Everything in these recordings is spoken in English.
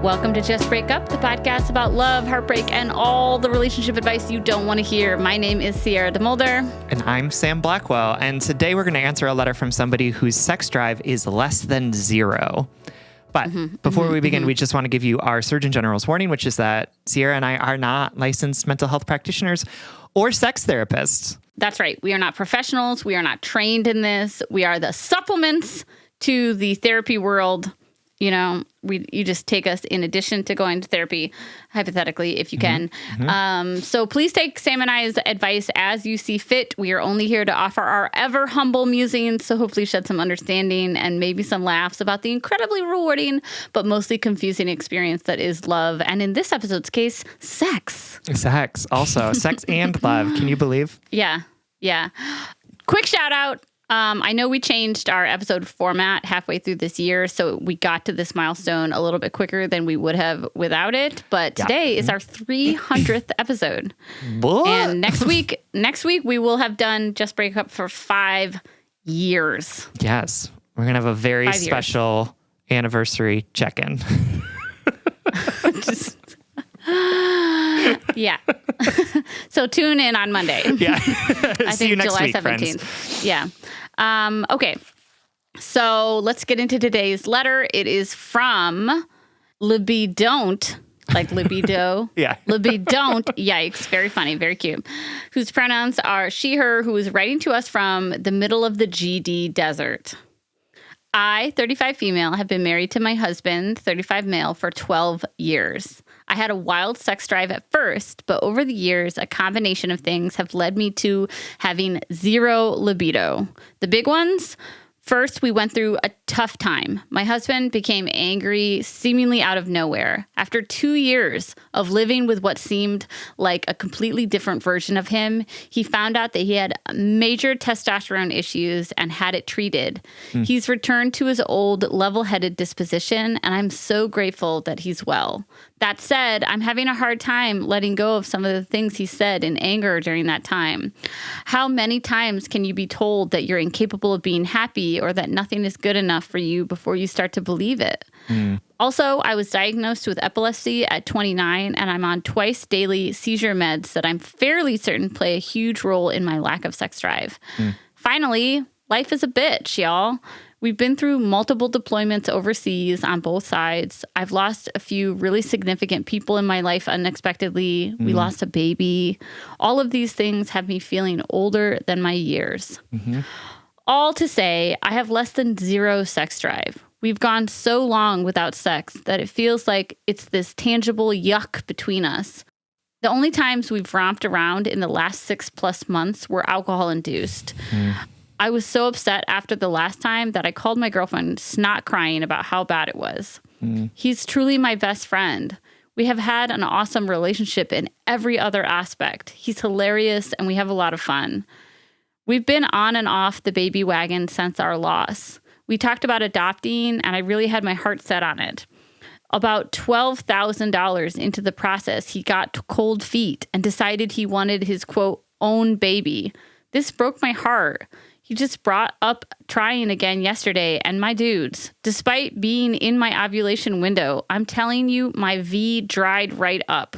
Welcome to Just Break Up, the podcast about love, heartbreak, and all the relationship advice you don't want to hear. My name is Sierra DeMulder. And I'm Sam Blackwell. And today we're going to answer a letter from somebody whose sex drive is less than zero. But before we begin, we just want to give you our Surgeon General's warning, which is that Sierra and I are not licensed mental health practitioners or sex therapists. That's right. We are not professionals. We are not trained in this. We are the supplements to the therapy world. You know, you just take us in addition to going to therapy, hypothetically, if you can. So please take Sam and I's advice as you see fit. We are only here to offer our ever humble musings, so hopefully shed some understanding and maybe some laughs about the incredibly rewarding but mostly confusing experience that is love. And in this episode's case, sex. Sex, also. Sex and love. Can you believe? Yeah. Quick shout out. I know we changed our episode format halfway through this year, so we got to this milestone a little bit quicker than we would have without it. But today is our 300th episode. What? And next week we will have done Just Break Up for 5 years. Yes. We're going to have a very special anniversary check-in. Yeah. So tune in on Monday. Yeah. I See you think next July week, 17th. friends. Yeah. Okay. So let's get into today's letter. It is from Libidon't, like libido. Yeah. Libidon't. Yikes. Very funny. Very cute. Whose pronouns are she, her, who is writing to us from the middle of the GD desert. I, 35 female, have been married to my husband, 35 male, for 12 years. I had a wild sex drive at first, but over the years, a combination of things have led me to having zero libido. The big ones: first, we went through a tough time. My husband became angry, seemingly out of nowhere. After 2 years of living with what seemed like a completely different version of him, he found out that he had major testosterone issues and had it treated. He's returned to his old level-headed disposition, and I'm so grateful that he's well. That said, I'm having a hard time letting go of some of the things he said in anger during that time. How many times can you be told that you're incapable of being happy or that nothing is good enough for you before you start to believe it? Also, I was diagnosed with epilepsy at 29, and I'm on twice daily seizure meds that I'm fairly certain play a huge role in my lack of sex drive. Finally, life is a bitch, y'all. We've been through multiple deployments overseas on both sides. I've lost a few really significant people in my life unexpectedly. We lost a baby. All of these things have me feeling older than my years. All to say, I have less than zero sex drive. We've gone so long without sex that it feels like it's this tangible yuck between us. The only times we've romped around in the last 6+ months were alcohol-induced. I was so upset after the last time that I called my girlfriend snot crying about how bad it was. He's truly my best friend. We have had an awesome relationship in every other aspect. He's hilarious and we have a lot of fun. We've been on and off the baby wagon since our loss. We talked about adopting and I really had my heart set on it. About $12,000 into the process, he got cold feet and decided he wanted his, quote, own baby. This broke my heart. He just brought up trying again yesterday, and my dudes, despite being in my ovulation window, I'm telling you, my V dried right up.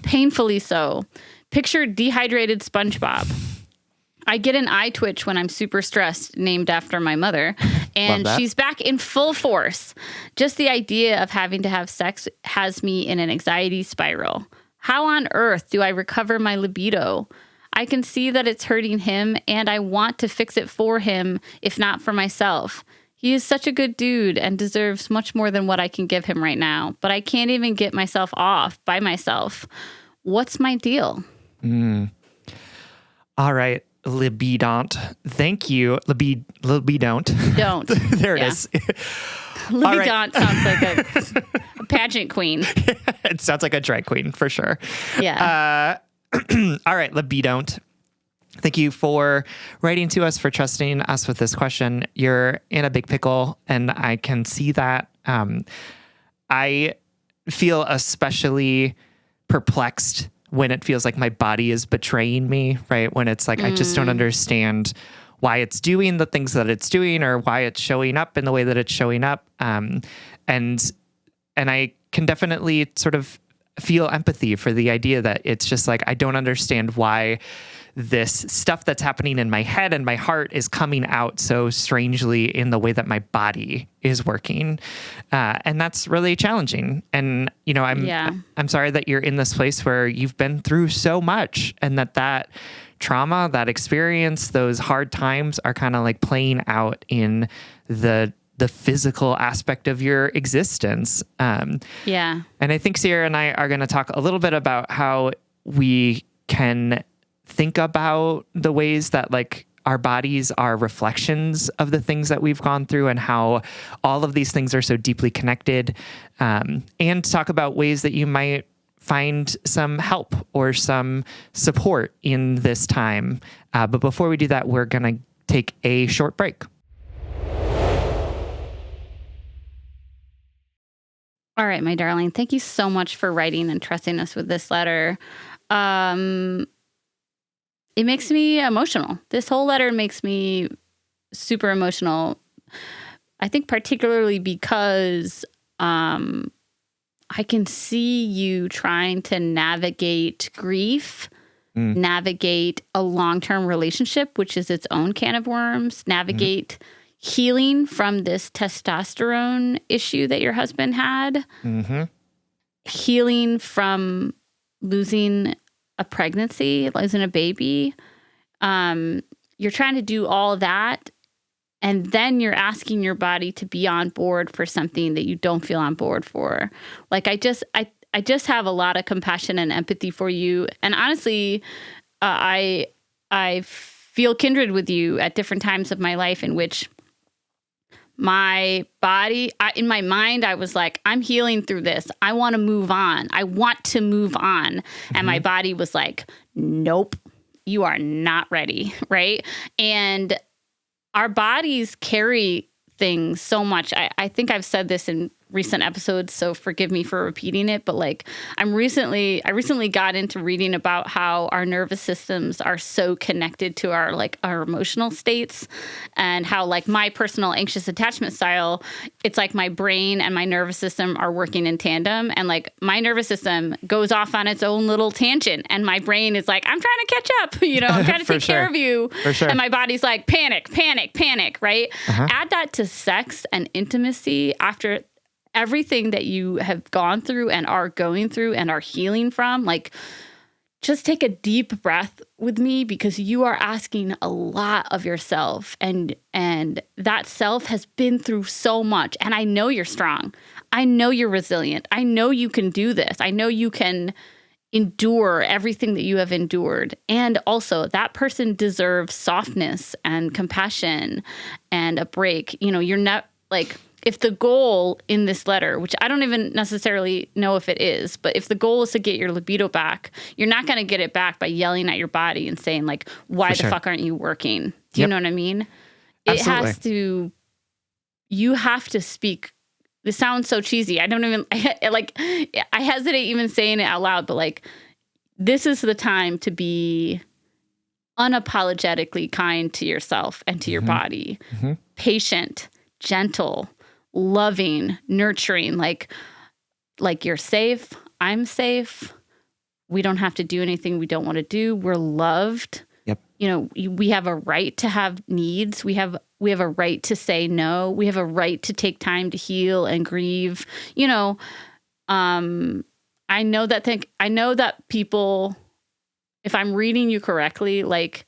Painfully so. Picture dehydrated SpongeBob. I get an eye twitch when I'm super stressed, named after my mother, and she's back in full force. Just the idea of having to have sex has me in an anxiety spiral. How on earth do I recover my libido? I can see that it's hurting him, and I want to fix it for him, if not for myself. He is such a good dude and deserves much more than what I can give him right now, but I can't even get myself off by myself. What's my deal? All right, Libidon't. Thank you. Libidon't. Don't. There it is. Libidon't sounds like a pageant queen. It sounds like a drag queen, for sure. Yeah. All right, Libidon't. Thank you for writing to us, for trusting us with this question. You're in a big pickle, and I can see that. I feel especially perplexed when it feels like my body is betraying me, right? When it's like, I just don't understand why it's doing the things that it's doing or why it's showing up in the way that it's showing up. And I can definitely sort of feel empathy for the idea that it's just like, I don't understand why this stuff that's happening in my head and my heart is coming out so strangely in the way that my body is working. And that's really challenging. And, you know, I'm sorry that you're in this place where you've been through so much, and that trauma, that experience, those hard times are kind of like playing out in the physical aspect of your existence. And I think Sierra and I are going to talk a little bit about how we can think about the ways that like our bodies are reflections of the things that we've gone through, and how all of these things are so deeply connected, and talk about ways that you might find some help or some support in this time. But before we do that, we're going to take a short break. All right, my darling. Thank you so much for writing and trusting us with this letter. It makes me emotional. This whole letter makes me super emotional. I think particularly because I can see you trying to navigate grief, navigate a long-term relationship, which is its own can of worms, navigate healing from this testosterone issue that your husband had, healing from losing a pregnancy, losing a baby. You're trying to do all that, and then you're asking your body to be on board for something that you don't feel on board for. Like I just have a lot of compassion and empathy for you, and honestly, I feel kindred with you at different times of my life in which my body, in my mind, I was like, I'm healing through this. I want to move on. I want to move on. And my body was like, nope, you are not ready. Right. And our bodies carry things so much. I think I've said this in recent episodes, so forgive me for repeating it, but like I recently got into reading about how our nervous systems are so connected to our emotional states, and how like my personal anxious attachment style, it's like my brain and my nervous system are working in tandem, and like my nervous system goes off on its own little tangent, and my brain is like, I'm trying to catch up, I'm trying to take care of you. For sure. And my body's like, panic, right? Add that to sex and intimacy after everything that you have gone through and are going through and are healing from. Like, just take a deep breath with me, because you are asking a lot of yourself, and that self has been through so much. And I know you're strong. I know you're resilient. I know you can do this. I know you can endure everything that you have endured. And also, that person deserves softness and compassion and a break. You're not like, if the goal in this letter, which I don't even necessarily know if it is, but if the goal is to get your libido back, you're not going to get it back by yelling at your body and saying like, why the fuck aren't you working? Do you know what I mean? Absolutely. You have to speak. This sounds so cheesy. I don't even I hesitate even saying it out loud, but like, this is the time to be unapologetically kind to yourself and to your body, patient, gentle, loving, nurturing, like you're safe. I'm safe. We don't have to do anything we don't want to do. We're loved. Yep. We have a right to have needs. We have a right to say no. We have a right to take time to heal and grieve. I know that people, if I'm reading you correctly, like,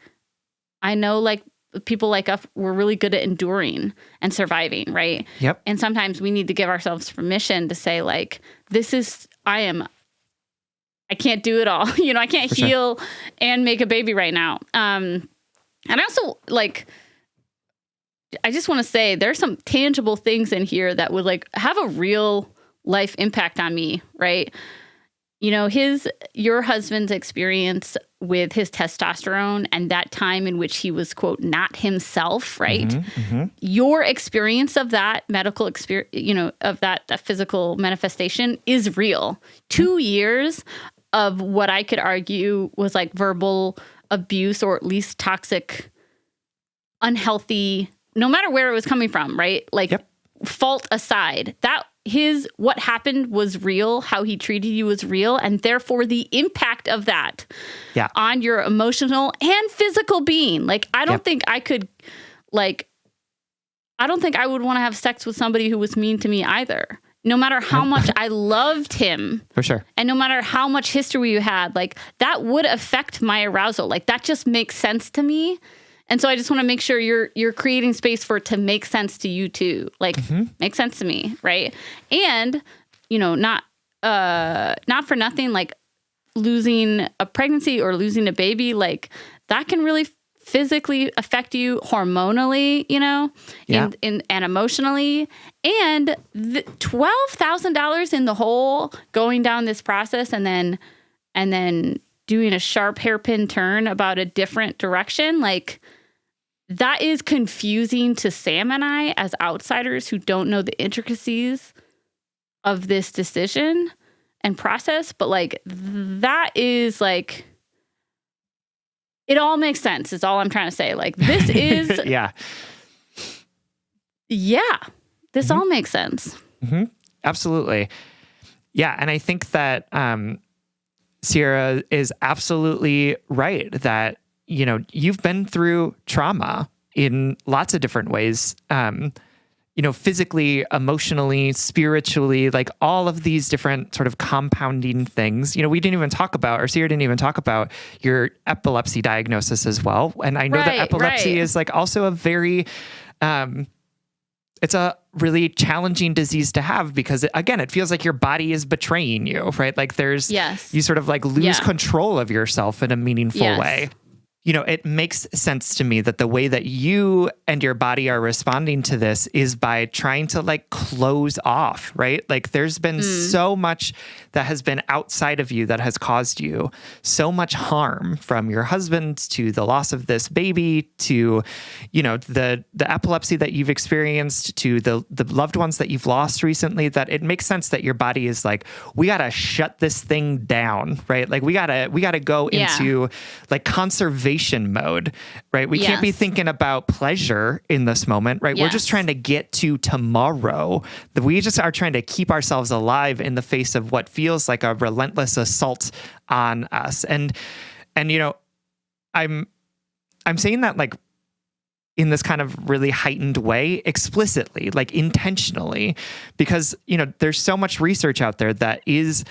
I know like people like us, we're really good at enduring and surviving, right? Yep. And sometimes we need to give ourselves permission to say like, I can't do it all. I can't heal and make a baby right now. And I also I just want to say there's some tangible things in here that would like have a real life impact on me, right? Your husband's experience with his testosterone and that time in which he was, quote, not himself, right? Your experience of that medical experience, of that physical manifestation is real. 2 years of what I could argue was like verbal abuse, or at least toxic, unhealthy, no matter where it was coming from, right? Like, fault aside, what happened was real, how he treated you was real, and therefore the impact of that on your emotional and physical being. Like, I don't think I could, like, I don't think I would want to have sex with somebody who was mean to me either. No matter how much I loved him. For sure. And no matter how much history you had, like, that would affect my arousal. Like, that just makes sense to me. And so I just want to make sure you're creating space for it to make sense to you too. Like, make sense to me, right? And, you know, not for nothing, like losing a pregnancy or losing a baby, like that can really physically affect you hormonally, you know, and emotionally. And $12,000 in the hole going down this process and then doing a sharp hairpin turn about a different direction, like, that is confusing to Sam and I as outsiders who don't know the intricacies of this decision and process. But like, that is like, it all makes sense is all I'm trying to say. Like, this is, this all makes sense. Absolutely. Yeah. And I think that Sierra is absolutely right that, you know, you've been through trauma in lots of different ways, you know, physically, emotionally, spiritually, like all of these different sort of compounding things. You know, we didn't even talk about, or Sierra didn't even talk about your epilepsy diagnosis as well. And I know that epilepsy is like also a very, it's a really challenging disease to have because, again, it feels like your body is betraying you, right? Like there's, you sort of like lose control of yourself in a meaningful way. You know, it makes sense to me that the way that you and your body are responding to this is by trying to like close off, right? Like there's been so much that has been outside of you that has caused you so much harm, from your husband to the loss of this baby to, you know, the epilepsy that you've experienced to the loved ones that you've lost recently, that it makes sense that your body is like, we got to shut this thing down, right? Like we got to go into like conservation mode, right? We can't be thinking about pleasure in this moment, right? We're just trying to get to tomorrow. We just are trying to keep ourselves alive in the face of what feels like a relentless assault on us. And you know, I'm saying that like in this kind of really heightened way, explicitly, like intentionally, because, you know, there's so much research out there that is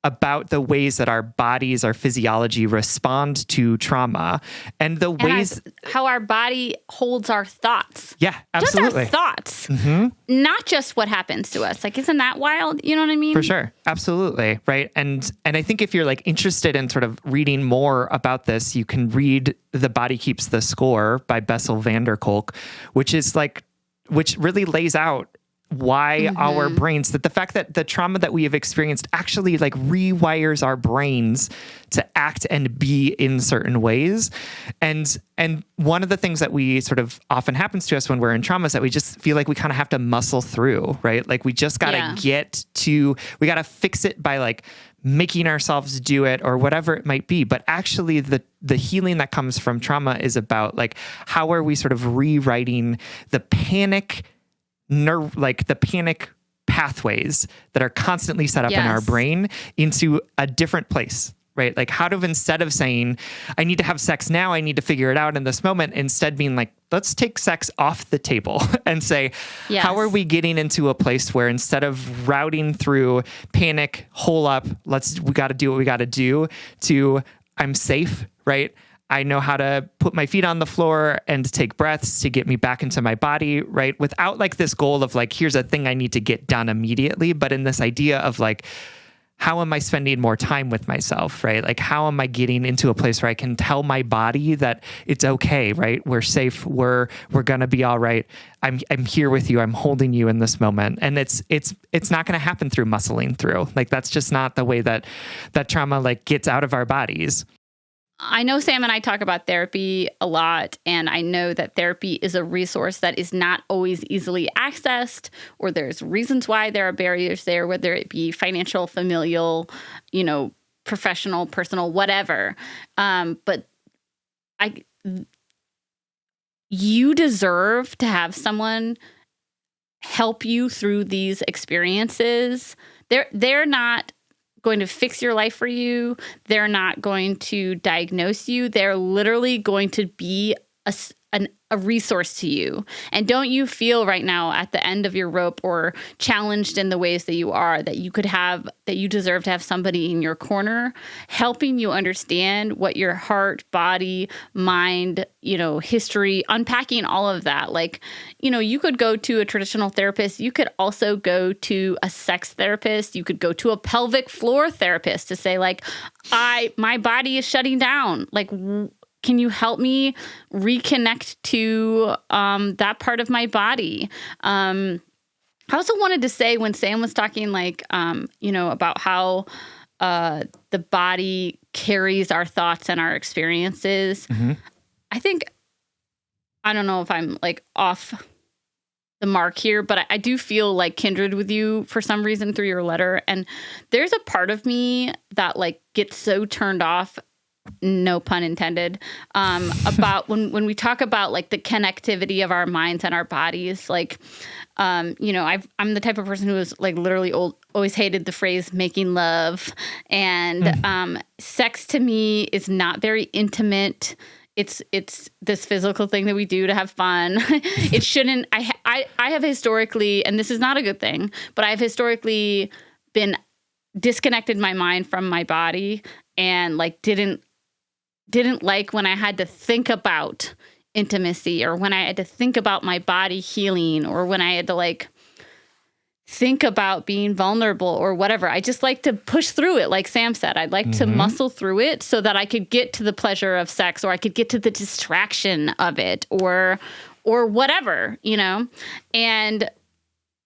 about the ways that our bodies, our physiology respond to trauma and the ways how our body holds our thoughts. Yeah, absolutely. Just our thoughts, not just what happens to us. Like, isn't that wild? You know what I mean? For sure. Absolutely. Right. And I think if you're like interested in sort of reading more about this, you can read The Body Keeps the Score by Bessel van der Kolk, which really lays out why our brains, that the fact that the trauma that we have experienced actually like rewires our brains to act and be in certain ways. And one of the things that we sort of often happens to us when we're in trauma is that we just feel like we kind of have to muscle through, right? Like we just got to we got to fix it by like making ourselves do it or whatever it might be. But actually the healing that comes from trauma is about like, how are we sort of rewriting the panic pathways that are constantly set up in our brain into a different place, right? Like how to, instead of saying, I need to have sex now, I need to figure it out in this moment, instead being like, let's take sex off the table and say, how are we getting into a place where instead of routing through panic, hole up, we got to do what we got to do, to I'm safe, right? I know how to put my feet on the floor and take breaths to get me back into my body, right? Without like this goal of like, here's a thing I need to get done immediately, but in this idea of like, how am I spending more time with myself, right? Like, how am I getting into a place where I can tell my body that it's okay, right? We're safe. We're gonna be all right. I'm here with you. I'm holding you in this moment. And it's not gonna happen through muscling through. Like, that's just not the way that trauma like gets out of our bodies. I know Sam and I talk about therapy a lot, and I know that therapy is a resource that is not always easily accessed, or there's reasons why there are barriers there, whether it be financial, familial, you know, professional, personal, whatever. But you deserve to have someone help you through these experiences. They're not going to fix your life for you. They're not going to diagnose you. They're literally going to be a resource to you. And don't you feel right now at the end of your rope or challenged in the ways that you are, that you deserve to have somebody in your corner helping you understand what your heart, body, mind, history, unpacking all of that. Like, you could go to a traditional therapist. You could also go to a sex therapist. You could go to a pelvic floor therapist to say, like, my body is shutting down. Like, can you help me reconnect to that part of my body? I also wanted to say, when Sam was talking, like, about how the body carries our thoughts and our experiences, I don't know if I'm like off the mark here, but I do feel like kindred with you for some reason through your letter. And there's a part of me that like gets so turned off, no pun intended, about when we talk about like the connectivity of our minds and our bodies. Like, I'm the type of person who is like literally always hated the phrase making love, and sex to me is not very intimate. It's this physical thing that we do to have fun. It shouldn't. I have historically, and this is not a good thing, but I've historically been disconnected my mind from my body, and like didn't like when I had to think about intimacy, or when I had to think about my body healing, or when I had to like think about being vulnerable or whatever. I just like to push through it. Like Sam said, I'd like to muscle through it so that I could get to the pleasure of sex, or I could get to the distraction of it, or whatever, and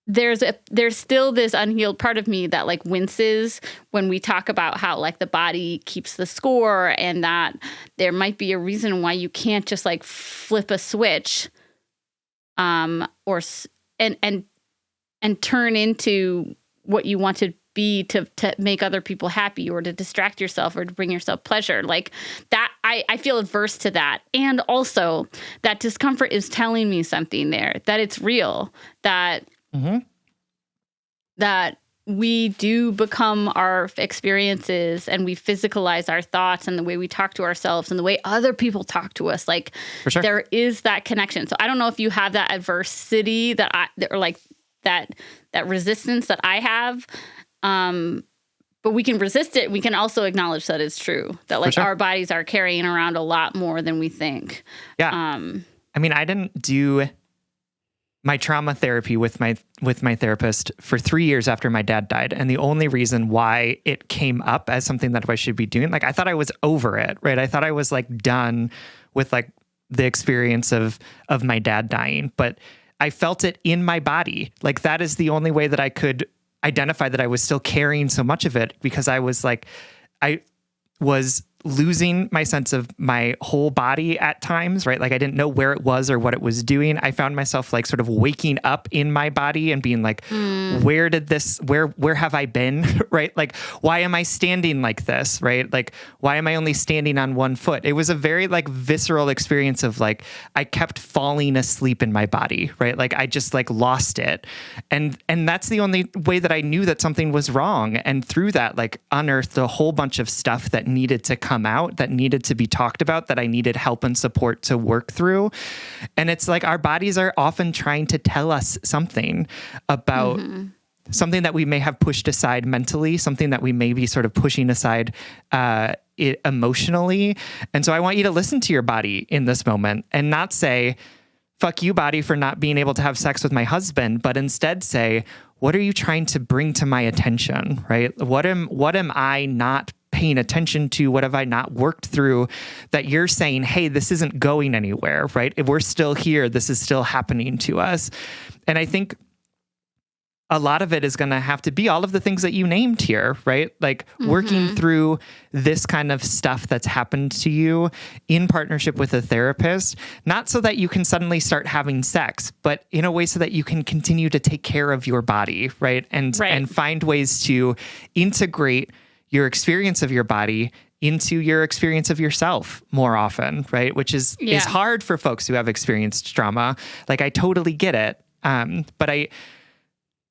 there's still this unhealed part of me that like winces when we talk about how like the body keeps the score, and that there might be a reason why you can't just like flip a switch, and turn into what you want to be to make other people happy, or to distract yourself, or to bring yourself pleasure. Like that, I feel averse to that. And also that discomfort is telling me something there, that it's real, that that we do become our experiences, and we physicalize our thoughts and the way we talk to ourselves and the way other people talk to us. Like, for sure, there is that connection. So I don't know if you have that adversity or like that resistance that I have. But we can resist it. We can also acknowledge that it's true, that like our bodies are carrying around a lot more than we think. Yeah. I mean, I didn't do my trauma therapy with my therapist for 3 years after my dad died. And the only reason why it came up as something that I should be doing, like I thought I was over it, right? I thought I was like done with like the experience of my dad dying, but I felt it in my body. Like that is the only way that I could identify that I was still carrying so much of it, because I was losing my sense of my whole body at times, right? Like I didn't know where it was or what it was doing. I found myself like sort of waking up in my body and being like, where have I been? Right? Like, why am I standing like this? Right? Like, why am I only standing on one foot? It was a very like visceral experience of like, I kept falling asleep in my body, right? Like I just like lost it. And that's the only way that I knew that something was wrong. And through that, like unearthed a whole bunch of stuff that needed to come out, that needed to be talked about, that I needed help and support to work through. And it's like our bodies are often trying to tell us something about something that we may have pushed aside mentally, something that we may be sort of pushing aside emotionally. And so I want you to listen to your body in this moment and not say, fuck you, body, for not being able to have sex with my husband, but instead say, what are you trying to bring to my attention, right? What am I not paying attention to? What have I not worked through that you're saying, hey, this isn't going anywhere, right? If we're still here, this is still happening to us. And I think a lot of it is going to have to be all of the things that you named here, right? Like working through this kind of stuff that's happened to you in partnership with a therapist, not so that you can suddenly start having sex, but in a way so that you can continue to take care of your body, right? And find ways to integrate your experience of your body into your experience of yourself more often, right? Which is hard for folks who have experienced trauma. Like I totally get it. But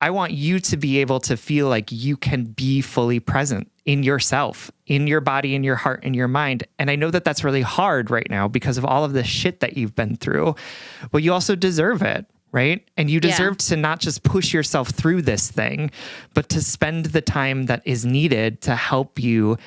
I want you to be able to feel like you can be fully present in yourself, in your body, in your heart, in your mind. And I know that that's really hard right now because of all of the shit that you've been through, but you also deserve it, right? And you deserve to not just push yourself through this thing, but to spend the time that is needed to help you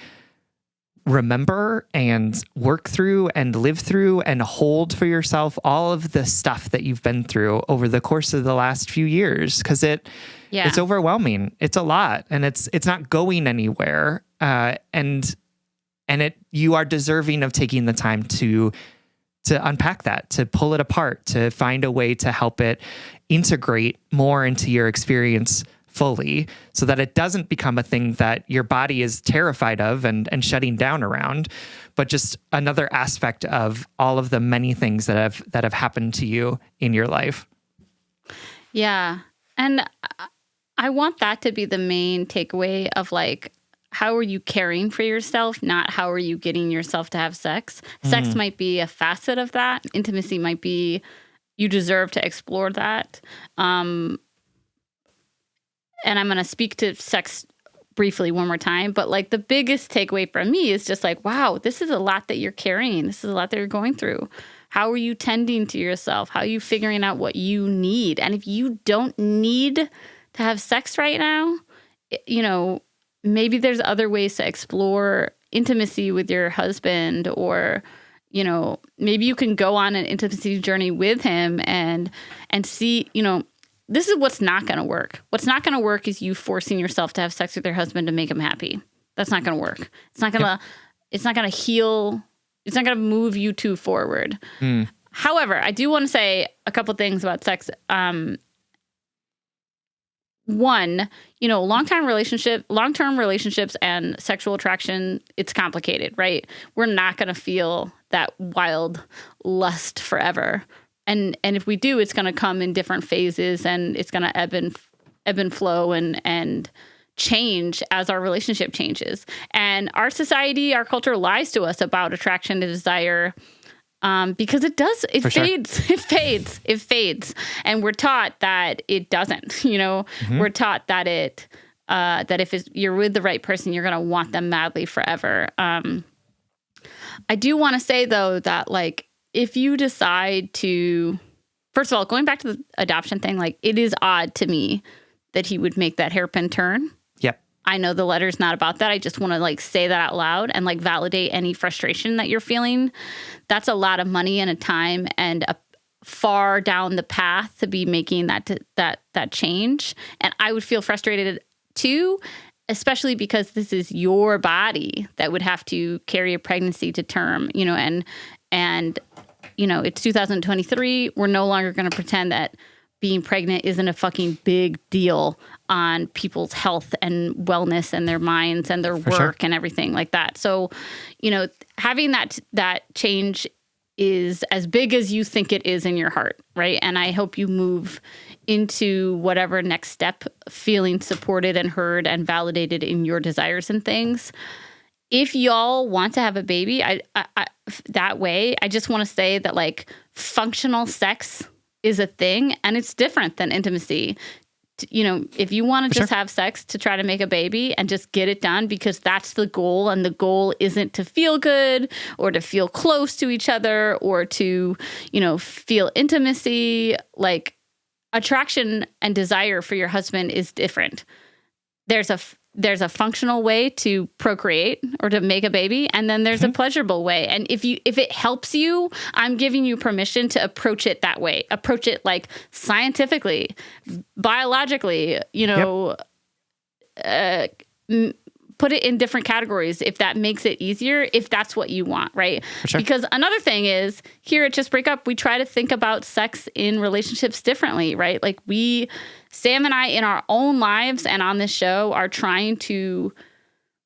remember and work through and live through and hold for yourself all of the stuff that you've been through over the course of the last few years. Because it's overwhelming. It's a lot, and it's not going anywhere. And you are deserving of taking the time to unpack that, to pull it apart, to find a way to help it integrate more into your experience fully, so that it doesn't become a thing that your body is terrified of and shutting down around, but just another aspect of all of the many things that have happened to you in your life. Yeah. And I want that to be the main takeaway of like, how are you caring for yourself? Not how are you getting yourself to have sex? Sex might be a facet of that. Intimacy might be, you deserve to explore that. And I'm going to speak to sex briefly one more time, but like the biggest takeaway from me is just like, wow, this is a lot that you're carrying. This is a lot that you're going through. How are you tending to yourself? How are you figuring out what you need? And if you don't need to have sex right now, maybe there's other ways to explore intimacy with your husband, or, maybe you can go on an intimacy journey with him and see, this is what's not going to work. What's not going to work is you forcing yourself to have sex with your husband to make him happy. That's not going to work. It's not going to, it's not going to heal. It's not going to move you two forward. However, I do want to say a couple things about sex. One, long-term relationships and sexual attraction, it's complicated, right? We're not going to feel that wild lust forever. And if we do, it's going to come in different phases, and it's going to ebb and flow and change as our relationship changes. And our society, our culture lies to us about attraction and desire, because it does. It fades. Sure. It fades. And we're taught that it doesn't. We're taught that that if you're with the right person, you're going to want them madly forever. I do want to say though that like, if you decide to, first of all, going back to the adoption thing, like it is odd to me that he would make that hairpin turn. Yep. I know the letter's not about that. I just want to like say that out loud and like validate any frustration that you're feeling. That's a lot of money and a time and a far down the path to be making that change. And I would feel frustrated too, especially because this is your body that would have to carry a pregnancy to term, and it's 2023. We're no longer going to pretend that being pregnant isn't a fucking big deal on people's health and wellness and their minds and their work and everything like that. So, having that change is as big as you think it is in your heart, right? And I hope you move into whatever next step feeling supported and heard and validated in your desires and things. If y'all want to have a baby, I that way, I just want to say that like functional sex is a thing, and it's different than intimacy. If you want to just have sex to try to make a baby and just get it done because that's the goal, and the goal isn't to feel good or to feel close to each other or to, feel intimacy, like attraction and desire for your husband is different. There's a functional way to procreate or to make a baby, and then there's a pleasurable way. And if it helps you, I'm giving you permission to approach it that way. Approach it like scientifically, biologically, put it in different categories if that makes it easier, if that's what you want, right? Because another thing is, here at Just Break Up, we try to think about sex in relationships differently, right? Like Sam and I, in our own lives and on this show, are trying to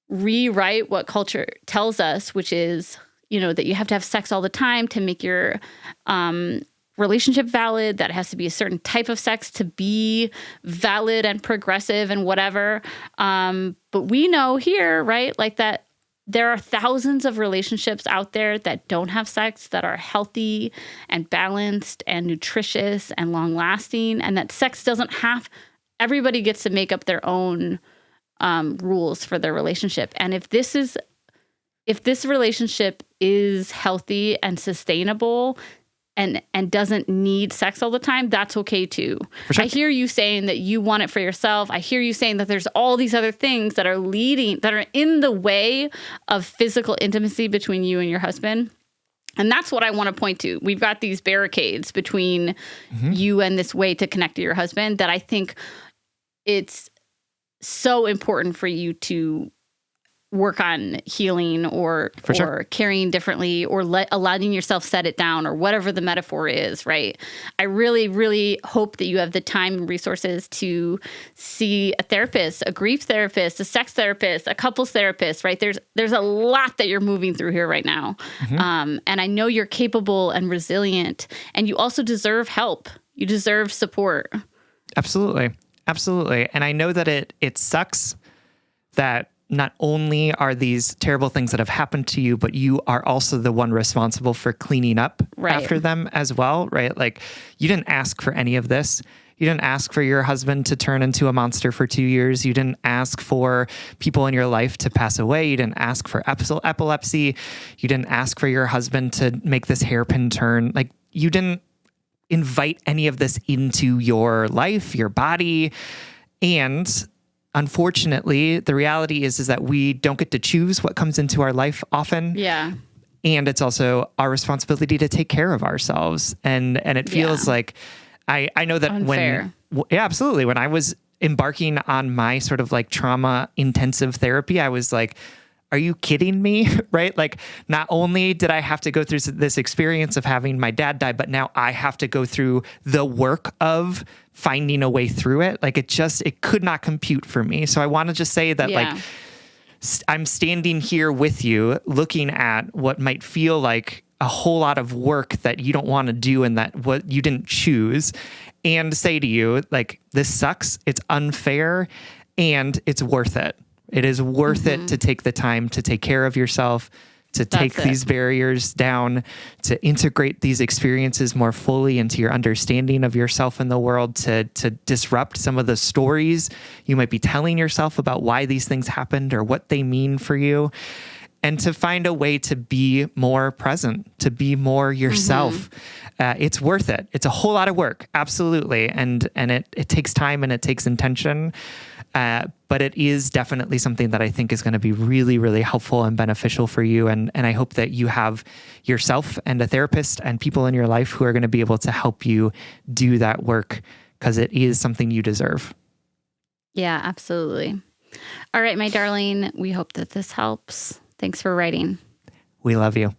rewrite what culture tells us, which is, that you have to have sex all the time to make your relationship valid, that it has to be a certain type of sex to be valid and progressive and whatever. But we know here, right, like that there are thousands of relationships out there that don't have sex, that are healthy and balanced and nutritious and long lasting, and that sex doesn't have, everybody gets to make up their own rules for their relationship. And if this relationship is healthy and sustainable and doesn't need sex all the time, that's okay too. For sure. I hear you saying that you want it for yourself. I hear you saying that there's all these other things that are in the way of physical intimacy between you and your husband. And that's what I want to point to. We've got these barricades between you and this way to connect to your husband that I think it's so important for you to work on healing or carrying differently or allowing yourself set it down or whatever the metaphor is, right? I really, really hope that you have the time and resources to see a therapist, a grief therapist, a sex therapist, a couples therapist, right? There's a lot that you're moving through here right now. And I know you're capable and resilient, and you also deserve help. You deserve support. Absolutely. Absolutely. And I know that it sucks that not only are these terrible things that have happened to you, but you are also the one responsible for cleaning up after them as well, right? Like, you didn't ask for any of this. You didn't ask for your husband to turn into a monster for 2 years. You didn't ask for people in your life to pass away. You didn't ask for epilepsy. You didn't ask for your husband to make this hairpin turn. Like, you didn't invite any of this into your life, your body. And unfortunately, the reality is that we don't get to choose what comes into our life often. Yeah. And it's also our responsibility to take care of ourselves. And it feels like I know that unfair. Absolutely. When I was embarking on my sort of like trauma intensive therapy, I was like, are you kidding me? Right? Like, not only did I have to go through this experience of having my dad die, but now I have to go through the work of finding a way through it. Like, it could not compute for me. So I want to just say that like, I'm standing here with you looking at what might feel like a whole lot of work that you don't want to do and that what you didn't choose, and say to you, like, this sucks. It's unfair and it's worth it. It is worth it to take the time to take care of yourself, to take these barriers down, to integrate these experiences more fully into your understanding of yourself and the world, to disrupt some of the stories you might be telling yourself about why these things happened or what they mean for you, and to find a way to be more present, to be more yourself. It's worth it. It's a whole lot of work. Absolutely. And it takes time and it takes intention. But it is definitely something that I think is going to be really, really helpful and beneficial for you. And I hope that you have yourself and a therapist and people in your life who are going to be able to help you do that work, because it is something you deserve. Yeah, absolutely. All right, my darling, we hope that this helps. Thanks for writing. We love you.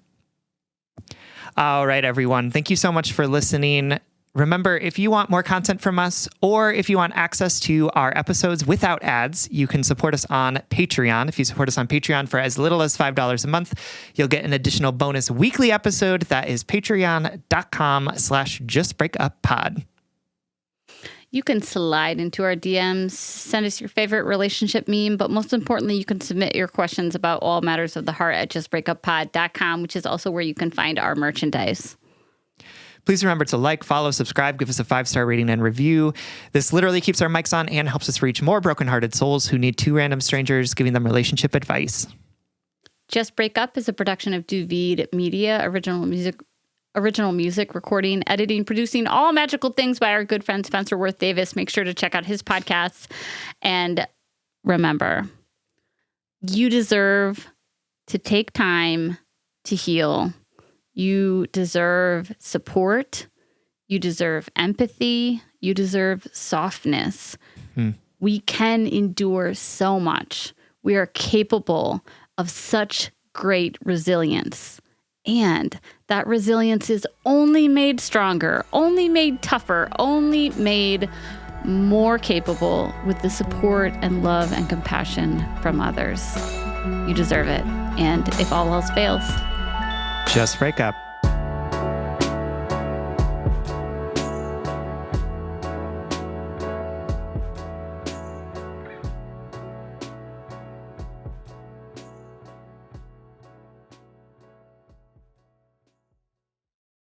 All right, everyone. Thank you so much for listening. Remember, if you want more content from us, or if you want access to our episodes without ads, you can support us on Patreon. If you support us on Patreon for as little as $5 a month, you'll get an additional bonus weekly episode. That is patreon.com/justbreakuppod. You can slide into our DMs, send us your favorite relationship meme, but most importantly, you can submit your questions about all matters of the heart at justbreakuppod.com, which is also where you can find our merchandise. Please remember to like, follow, subscribe, give us a 5-star rating and review. This literally keeps our mics on and helps us reach more brokenhearted souls who need two random strangers giving them relationship advice. Just Break Up is a production of Duvid Media, original music, recording, editing, producing, all magical things by our good friend Spencer Worth Davis. Make sure to check out his podcasts. And remember, you deserve to take time to heal. You deserve support. You deserve empathy. You deserve softness. We can endure so much. We are capable of such great resilience. And that resilience is only made stronger, only made tougher, only made more capable with the support and love and compassion from others. You deserve it. And if all else fails, just break up.